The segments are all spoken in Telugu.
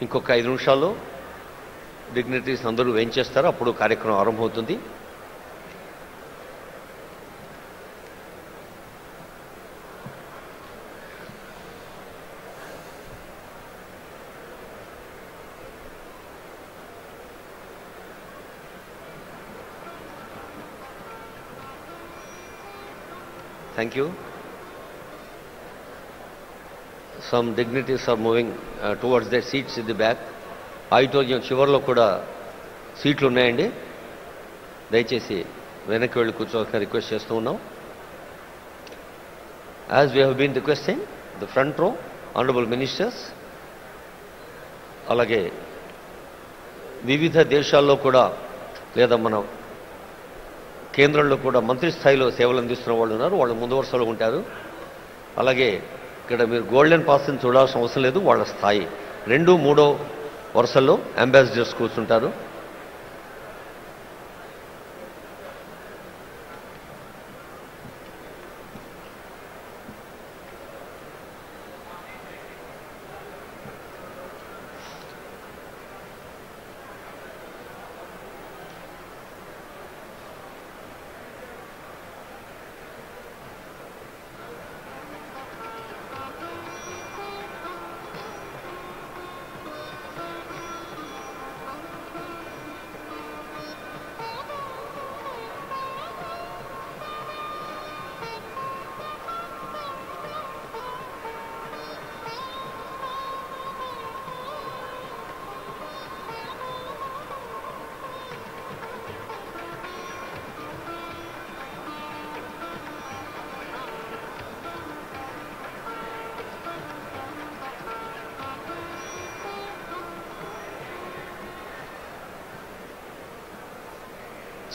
ఇంకొక 5 నిమిషాల్లో డిగ్నిటరీస్ అందరూ వేయించేస్తారు. అప్పుడు కార్యక్రమం ఆరంభమవుతుంది. Thank you. Some dignitaries are moving towards their seats in the back. Auditorium చివరిలో కూడా సీట్లు ఉన్నాయండి. దయచేసి వెనక్కి వెళ్ళి కూర్చోవాలని రిక్వెస్ట్ చేస్తూ ఉన్నాం. As we have been requesting, the front row, honorable ministers, అలాగే వివిధ దేశాల్లో కూడా లేదా మన కేంద్రంలో కూడా మంత్రి స్థాయిలో సేవలు అందిస్తున్న వాళ్ళు ఉన్నారు. వాళ్ళు ముందు వరుసలో ఉంటారు. అలాగే ఇక్కడ మీరు గోల్డెన్ పాస్ని చూడాల్సిన అవసరం లేదు. వాళ్ళ స్థాయి 2, 3 వరుసల్లో అంబాసిడర్స్ కూర్చుంటారు.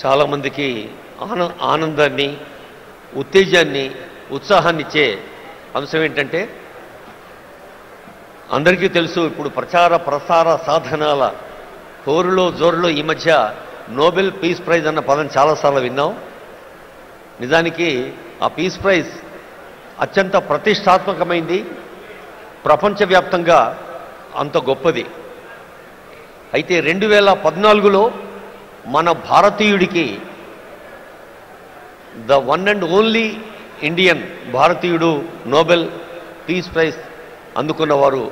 చాలామందికి ఆనందాన్ని, ఉత్తేజాన్ని, ఉత్సాహాన్ని ఇచ్చే అంశం ఏంటంటే, అందరికీ తెలుసు ఇప్పుడు ప్రచార ప్రసార సాధనాల హోరులో జోరులో ఈ మధ్య నోబెల్ పీస్ ప్రైజ్ అన్న పదం చాలాసార్లు విన్నాం. నిజానికి ఆ పీస్ ప్రైజ్ అత్యంత ప్రతిష్టాత్మకమైంది, ప్రపంచవ్యాప్తంగా అంత గొప్పది. అయితే 2014లో మన భారతీయుడికి the one and only Indian భారతీయుడు నోబెల్ పీస్ ప్రైజ్ అందుకున్నవారు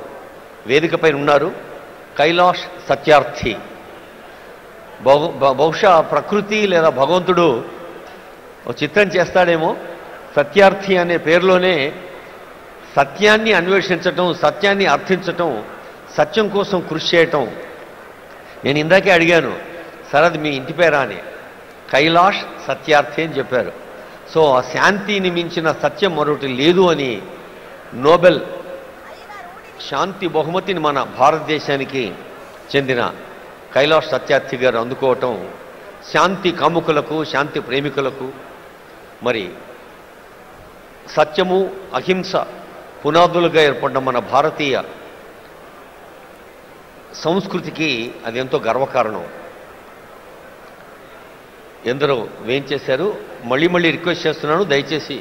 వేదికపై ఉన్నారు. కైలాష్ సత్యార్థి. బహుశా ప్రకృతి లేదా భగవంతుడు ఒక చిత్రం చేస్తాడేమో. సత్యార్థి అనే పేరులోనే సత్యాన్ని అన్వేషించటం, సత్యాన్ని అర్థించటం, సత్యం కోసం కృషి చేయటం. నేను ఇందాకే అడిగాను, సార్ అది మీ ఇంటి పేరా అని. కైలాష్ సత్యార్థి అని చెప్పారు. సో ఆ శాంతిని మించిన సత్యం మరొకటి లేదు అని నోబెల్ శాంతి బహుమతిని మన భారతదేశానికి చెందిన కైలాష్ సత్యార్థి గారు అందుకోవటం శాంతి కాముకులకు, శాంతి ప్రేమికులకు, మరి సత్యము అహింస పునాదులుగా ఏర్పడిన మన భారతీయ సంస్కృతికి అది ఎంతో గర్వకారణం. ఎందరో వేయించేశారు. మళ్ళీ రిక్వెస్ట్ చేస్తున్నాను, దయచేసి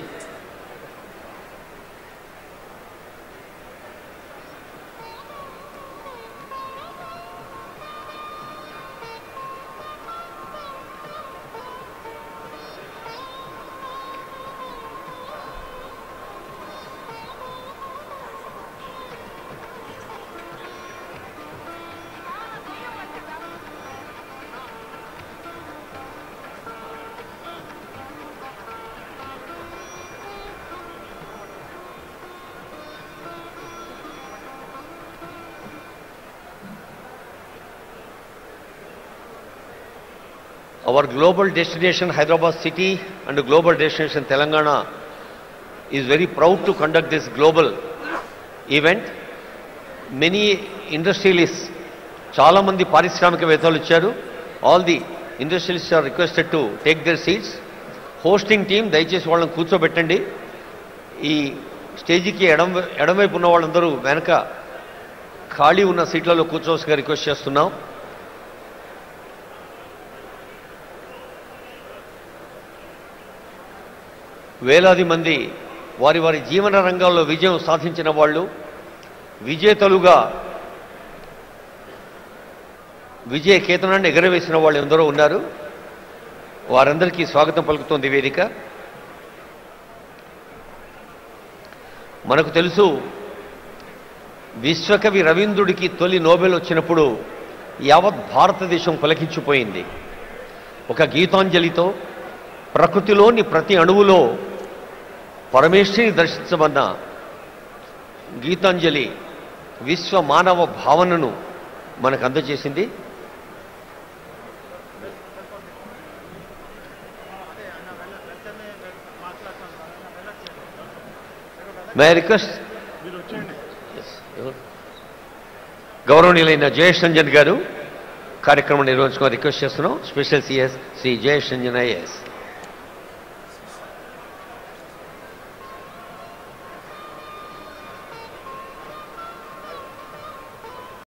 our global destination Hyderabad city and global destination Telangana is very proud to conduct this global event. Many industrialists, చాలా మంది పారిశ్రామికవేత్తలు వచ్చారు. All the industrialists are requested to take their seats. Hosting team దయచేసి వాళ్ళని కూర్చోబెట్టండి. ఈ స్టేజీకి ఎడమవైపు ఉన్న వాళ్ళందరూ వెనక ఖాళీ ఉన్న సీట్లలో కూర్చోవలసిగా రిక్వెస్ట్ చేస్తున్నాం. వేలాది మంది వారి వారి జీవన రంగాల్లో విజయం సాధించిన వాళ్ళు, విజేతలుగా విజయ కేతనాన్ని ఎగరవేసిన వాళ్ళు ఎందరో ఉన్నారు. వారందరికీ స్వాగతం పలుకుతోంది వేదిక. మనకు తెలుసు, విశ్వకవి రవీంద్రుడికి తొలి నోబెల్ వచ్చినప్పుడు యావత్ భారతదేశం పులకించిపోయింది. ఒక గీతాంజలితో ప్రకృతిలోని ప్రతి అణువులో పరమేశ్వరిని దర్శించమన్న గీతాంజలి విశ్వ మానవ భావనను మనకు అందజేసింది. మే రిక్వెస్ట్ గౌరవనీయులైన జయేష్ రంజన్ గారు కార్యక్రమం నిర్వహించుకోవాలని రిక్వెస్ట్ చేస్తున్నాం. Special CS Shri Jayesh Ranjan IAS.